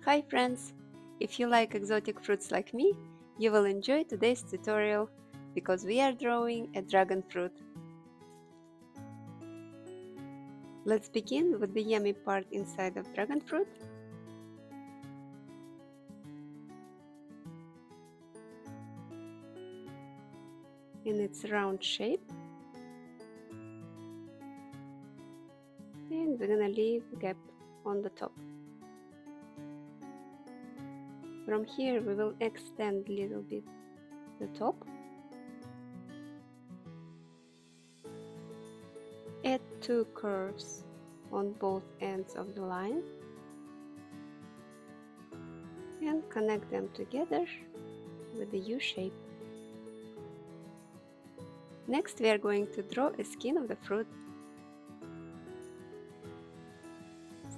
Hi friends! If you like exotic fruits like me, you will enjoy today's tutorial because we are drawing a dragon fruit. Let's begin with the yummy part inside of dragon fruit. In its round shape. And we're gonna leave a gap on the top. From here we will extend a little bit the top. Add two curves on both ends of the line and connect them together with the U shape. Next we are going to draw a skin of the fruit.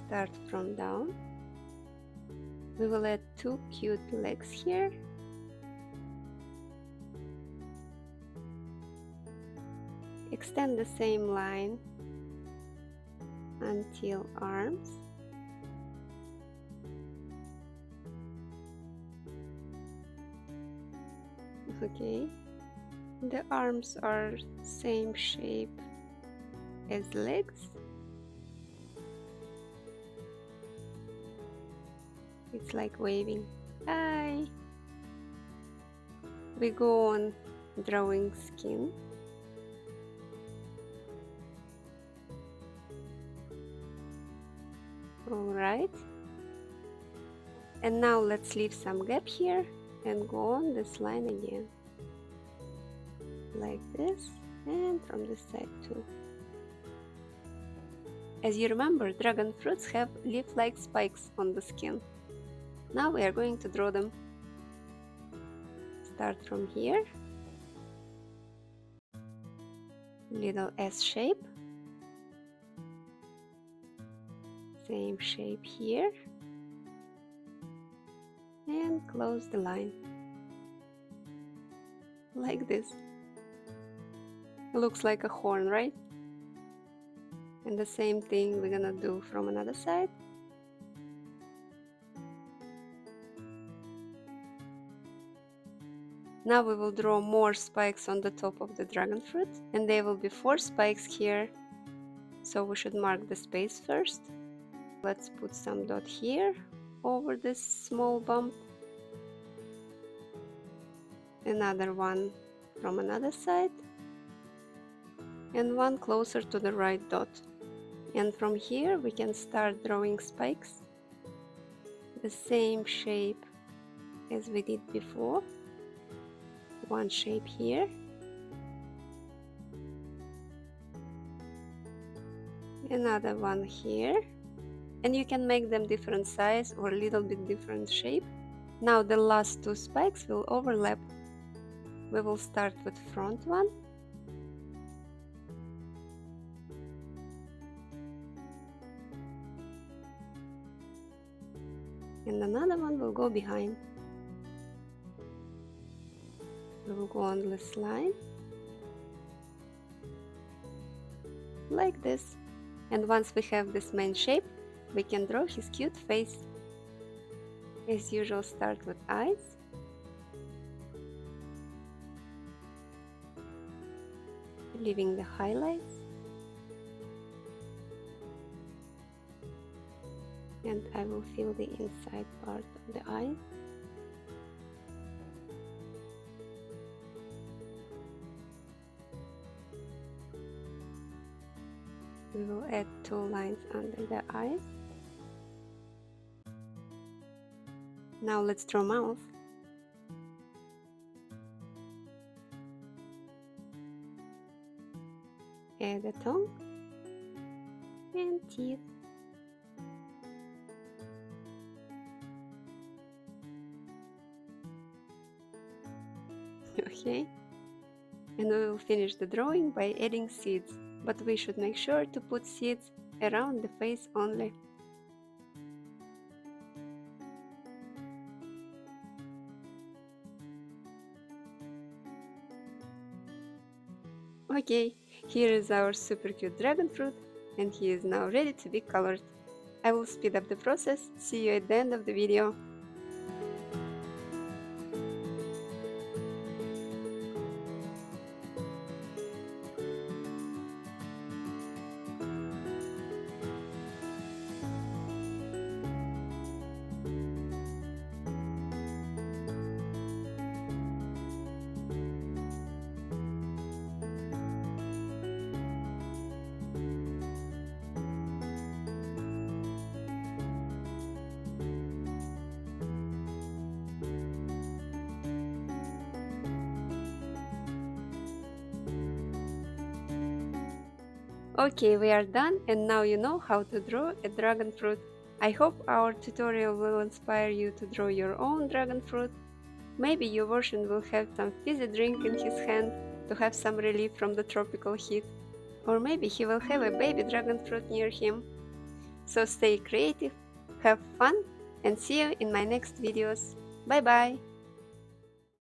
Start from down. We will add two cute legs here. Extend the same line until arms. Okay, the arms are same shape as legs. It's like waving. Hi! We go on drawing skin. Alright. And now let's leave some gap here and go on this line again. Like this, and from this side too. As you remember, dragon fruits have leaf-like spikes on the skin. Now we are going to draw them. Start from here. Little S shape. Same shape here. And close the line. Like this. It looks like a horn, right? And the same thing we're gonna do from another side. Now we will draw more spikes on the top of the dragon fruit, and there will be 4 spikes here. So we should mark the space first. Let's put some dot here over this small bump. Another one from another side. And one closer to the right dot. And from here we can start drawing spikes. The same shape as we did before. One shape here. Another one here. And you can make them different size or a little bit different shape. Now the last 2 spikes will overlap. We will start with front one. And another one will go behind. We will go on this line. Like this. And once we have this main shape, we can draw his cute face. As usual, start with eyes. Leaving the highlights. And I will fill the inside part of the eye. We will add 2 lines under the eyes. Now let's draw mouth. Add a tongue and teeth. Okay, and we will finish the drawing by adding seeds, but we should make sure to put seeds around the face only. Okay, here is our super cute dragon fruit, and he is now ready to be colored. I will speed up the process. See you at the end of the video. Okay, we are done, and now you know how to draw a dragon fruit. I hope our tutorial will inspire you to draw your own dragon fruit. Maybe your version will have some fizzy drink in his hand to have some relief from the tropical heat. Or maybe he will have a baby dragon fruit near him. So stay creative, have fun, and see you in my next videos. Bye bye!